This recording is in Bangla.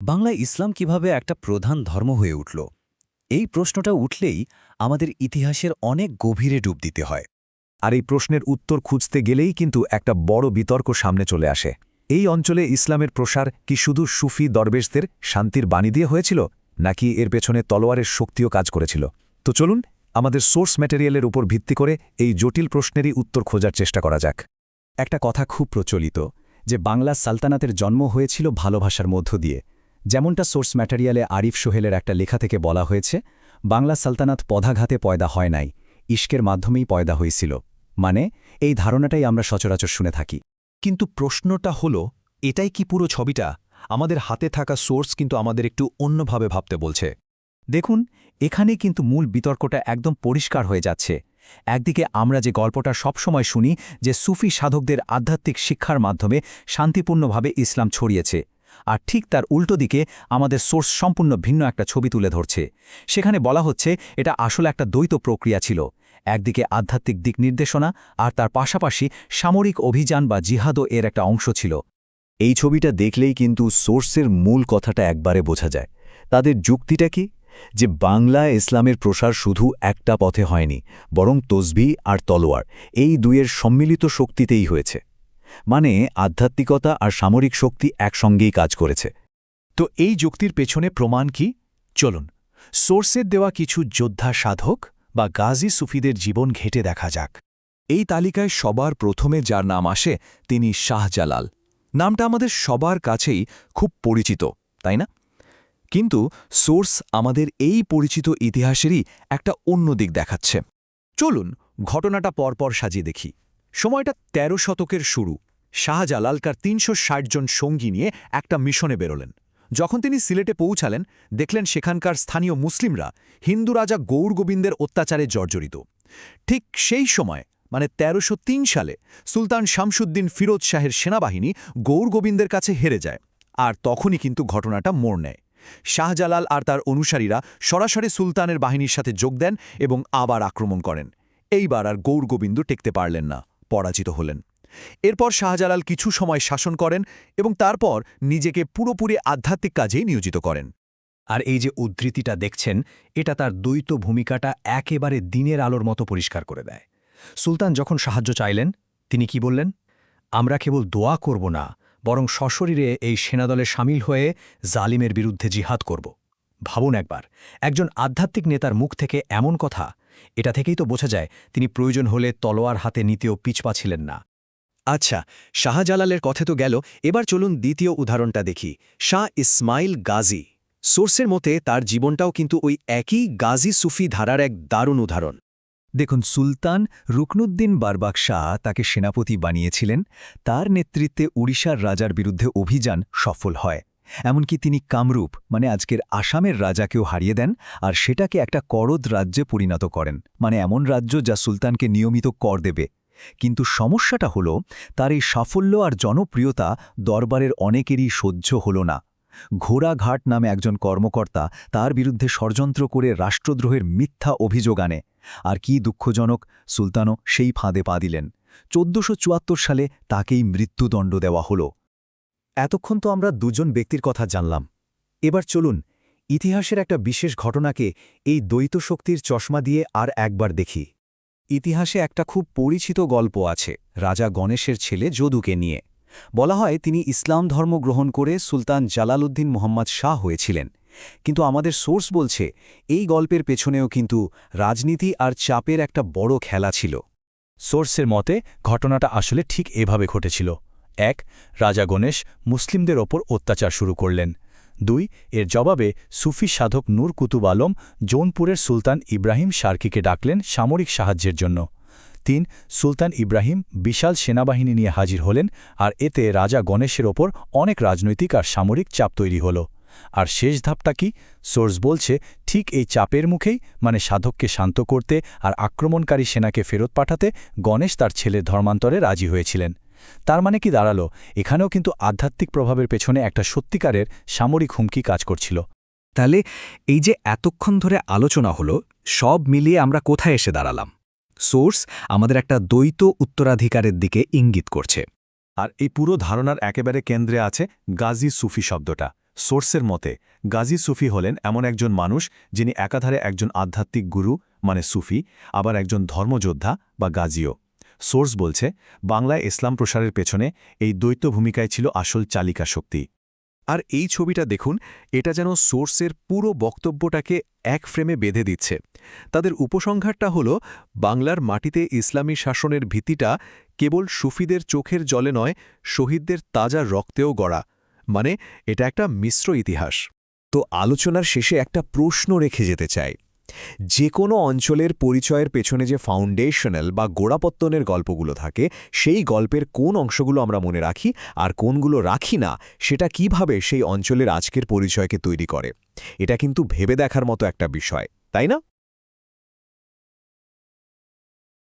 বাংলায় ইসলাম কিভাবে একটা প্রধান ধর্ম হয়ে উঠল? এই প্রশ্নটা উঠলেই আমাদের ইতিহাসের অনেক গভীরে ডুব দিতে হয়। আর এই প্রশ্নের উত্তর খুঁজতে গেলেই কিন্তু একটা বড় বিতর্ক সামনে চলে আসে। এই অঞ্চলে ইসলামের প্রসার কি শুধু সুফি দরবেশদের শান্তির বাণী দিয়ে হয়েছিল, নাকি এর পেছনে তলোয়ারের শক্তিও কাজ করেছিল? তো চলুন আমাদের সোর্স ম্যাটেরিয়ালের উপর ভিত্তি করে এই জটিল প্রশ্নেরই উত্তর খোঁজার চেষ্টা করা যাক। একটা কথা খুব প্রচলিত যে বাংলা সালতানাতের জন্ম হয়েছিল ভালোবাসার মধ্য দিয়ে। যেমনটা সোর্স ম্যাটেরিয়ালে আরিফ সোহেলের একটা লেখা থেকে বলা হয়েছে, বাংলা সালতানাত পদাঘাতে পয়দা হয় নাই, ইশকের মাধ্যমেই পয়দা হয়েছিল। মানে এই ধারণাটাই আমরা সচরাচর শুনে থাকি। কিন্তু প্রশ্নটা হলো, এটাই কি পুরো ছবিটা? আমাদের হাতে থাকা সোর্স কিন্তু আমাদের একটু অন্যভাবে ভাবতে বলছে। দেখুন, এখানেই কিন্তু মূল বিতর্কটা একদম পরিষ্কার হয়ে যাচ্ছে। একদিকে আমরা যে গল্পটা সবসময় শুনি যে সুফি সাধকদের আধ্যাত্মিক শিক্ষার মাধ্যমে শান্তিপূর্ণভাবে ইসলাম ছড়িয়েছে, আর ঠিক তার উল্টো দিকে আমাদের সোর্স সম্পূর্ণ ভিন্ন একটা ছবি তুলে ধরছে। সেখানে বলা হচ্ছে এটা আসলে একটা দ্বৈত প্রক্রিয়া ছিল। একদিকে আধ্যাত্মিক দিক নির্দেশনা, আর তার পাশাপাশি সামরিক অভিযান বা জিহাদও এর একটা অংশ ছিল। এই ছবিটা দেখলেই কিন্তু সোর্সের মূল কথাটা একবারে বোঝা যায়। তাদের যুক্তিটা কি? যে বাংলায় ইসলামের প্রসার শুধু একটা পথে হয়নি, বরং তসবিহ আর তলোয়ার এই দুইয়ের সম্মিলিত শক্তিতেই হয়েছে। মানে আধ্যাত্মিকতা আর সামরিক শক্তি একসঙ্গেই কাজ করেছে। তো এই যুক্তির পেছনে প্রমাণ কি? চলুন সোর্সের দেওয়া কিছু যোদ্ধা সাধক বা গাজী সুফিদের জীবন ঘেঁটে দেখা যাক। এই তালিকায় সবার প্রথমে যার নাম আসে তিনি শাহজালাল। নামটা আমাদের সবার কাছেই খুব পরিচিত, তাই না? কিন্তু সোর্স আমাদের এই পরিচিত ইতিহাসেরই একটা অন্য দিক দেখাচ্ছে। চলুন ঘটনাটা পরপর সাজিয়ে দেখি। সময়টা ১৩ শতকের শুরু। শাহজালালকার ৩৬০ জন সঙ্গী নিয়ে একটা মিশনে বেরোলেন। যখন তিনি সিলেটে পৌঁছালেন, দেখলেন সেখানকার স্থানীয় মুসলিমরা হিন্দু রাজা গৌরগোবিন্দের অত্যাচারে জর্জরিত। ঠিক সেই সময় মানে ১৩০৩ সালে সুলতান শামসুদ্দিন ফিরোজ শাহের সেনাবাহিনী গৌরগোবিন্দের কাছে হেরে যায়। আর তখনই কিন্তু ঘটনাটা মোড় নেয়। শাহজালাল আর তার অনুসারীরা সরাসরি সুলতানের বাহিনীর সাথে যোগ দেন এবং আবার আক্রমণ করেন। এইবার আর গৌরগোবিন্দ টেকতে পারলেন না, পরাজিত হলেন। এরপর শাহজালাল কিছু সময় শাসন করেন এবং তারপর নিজেকে পুরোপুরি আধ্যাত্মিক কাজেই নিয়োজিত করেন। আর এই যে উদ্ধৃতিটা দেখছেন, এটা তার দ্বৈত ভূমিকাটা একেবারে দিনের আলোর মতো পরিষ্কার করে দেয়। সুলতান যখন সাহায্য চাইলেন, তিনি কি বললেন? আমরা কেবল দোয়া করব না, বরং সশরীরে এই সেনাদলে সামিল হয়ে জালিমের বিরুদ্ধে জিহাদ করব। ভাবুন একবার, একজন আধ্যাত্মিক নেতার মুখ থেকে এমন কথা। এটা থেকেই তো বোঝা যায় তিনি প্রয়োজন হলে তলোয়ার হাতে নিতেও পিছপা ছিলেন না। আচ্ছা, শাহজালালের কথা তো গেল, এবার চলুন দ্বিতীয় উদাহরণটা দেখি। শাহ ইসমাইল গাজী। সোর্সের মতে তার জীবনটাও কিন্তু ওই একই গাজী সুফি ধারার এক দারুণ উদাহরণ। দেখুন, সুলতান রুকনুদ্দিন বারবাক শাহ তাকে সেনাপতি বানিয়েছিলেন। তার নেতৃত্বে উড়িষ্যার রাজার বিরুদ্ধে অভিযান সফল হয়। এমনকি তিনি কামরূপ মানে আজকের আসামের রাজাকেও হারিয়ে দেন, আর সেটাকে একটা করদ রাজ্যে পরিণত করেন, মানে এমন রাজ্য যা সুলতানকে নিয়মিত কর দেবে। কিন্তু সমস্যাটা হলো, তার এই সাফল্য আর জনপ্রিয়তা দরবারের অনেকেরই সহ্য হল না। ঘোড়াঘাট নামে একজন কর্মকর্তা তার বিরুদ্ধে ষড়যন্ত্র করে রাষ্ট্রদ্রোহের মিথ্যা অভিযোগ আনে। আর কি দুঃখজনক, সুলতানও সেই ফাঁদে পা দিলেন। ১৪৭৪ সালে তাকেই মৃত্যুদণ্ড দেওয়া হল। এতক্ষণ তো আমরা দুজন ব্যক্তির কথা জানলাম। এবার চলুন ইতিহাসের একটা বিশেষ ঘটনাকে এই দ্বৈত শক্তির চশমা দিয়ে আর একবার দেখি। ইতিহাসে একটা খুব পরিচিত গল্প আছে রাজা গণেশের ছেলে যদুকে নিয়ে। বলা হয় তিনি ইসলাম ধর্ম গ্রহণ করে সুলতান জালালউদ্দিন মোহাম্মদ শাহ হয়েছিলেন। কিন্তু আমাদের সোর্স বলছে এই গল্পের পেছনেও কিন্তু রাজনীতি আর চাপের একটা বড় খেলা ছিল। সোর্সের মতে ঘটনাটা আসলে ঠিক এভাবে ঘটেছিল। ১. রাজা গণেশ মুসলিমদের ওপর অত্যাচার শুরু করলেন। ২. এর জবাবে সুফি সাধক নূর কুতুব আলম জৌনপুরের সুলতান ইব্রাহিম শার্কিকে ডাকলেন সামরিক সাহায্যের জন্য। ৩. সুলতান ইব্রাহিম বিশাল সেনাবাহিনী নিয়ে হাজির হলেন, আর এতে রাজা গণেশের ওপর অনেক রাজনৈতিক আর সামরিক চাপ তৈরি হল। আর শেষ ধাপটা কি? সোর্স বলছে ঠিক এই চাপের মুখেই, মানে সাধককে শান্ত করতে আর আক্রমণকারী সেনাকে ফেরত পাঠাতে গণেশ তার ছেলের ধর্মান্তরে রাজি হয়েছিলেন। তার মানে কি দাঁড়ালো, এখানেও কিন্তু আধ্যাত্মিক প্রভাবের পেছনে একটা সত্যিকারের সামরিক হুমকি কাজ করছিল। তাহলে এই যে এতক্ষণ ধরে আলোচনা হলো, সব মিলিয়ে আমরা কোথায় এসে দাঁড়ালাম? সোর্স আমাদের একটা দ্বৈত উত্তরাধিকারের দিকে ইঙ্গিত করছে। আর এই পুরো ধারণার একেবারে কেন্দ্রে আছে গাজী সুফি শব্দটা। সোর্সের মতে গাজী সুফি হলেন এমন একজন মানুষ যিনি একাধারে একজন আধ্যাত্মিক গুরু মানে সুফি আবার একজন ধর্মযোদ্ধা বা গাজীও। সোর্স বলছে বাংলায় ইসলাম প্রসারের পেছনে এই দ্বৈত ভূমিকায় ছিল আসল চালিকা শক্তি। আর এই ছবিটা দেখুন, এটা যেন সোর্সের পুরো বক্তব্যটাকে এক ফ্রেমে বেঁধে দিচ্ছে। তাদের উপসংহারটা হল বাংলার মাটিতে ইসলামী শাসনের ভিত্তিটা কেবল সুফিদের চোখের জলে নয়, শহীদদের তাজা রক্তেও গড়া। মানে এটা একটা মিশ্র ইতিহাস। তো আলোচনার শেষে একটা প্রশ্ন রেখে যেতে চাই, যে কোনো অঞ্চলের পরিচয়ের পেছনে যে ফাউন্ডেশনাল বা গোড়াপত্তনের গল্পগুলো থাকে, সেই গল্পের কোন অংশগুলো আমরা মনে রাখি আর কোনগুলো রাখি না, সেটা কিভাবে সেই অঞ্চলের আজকের পরিচয়কে তৈরি করে। এটা কিন্তু ভেবে দেখার মতো একটা বিষয়, তাই না?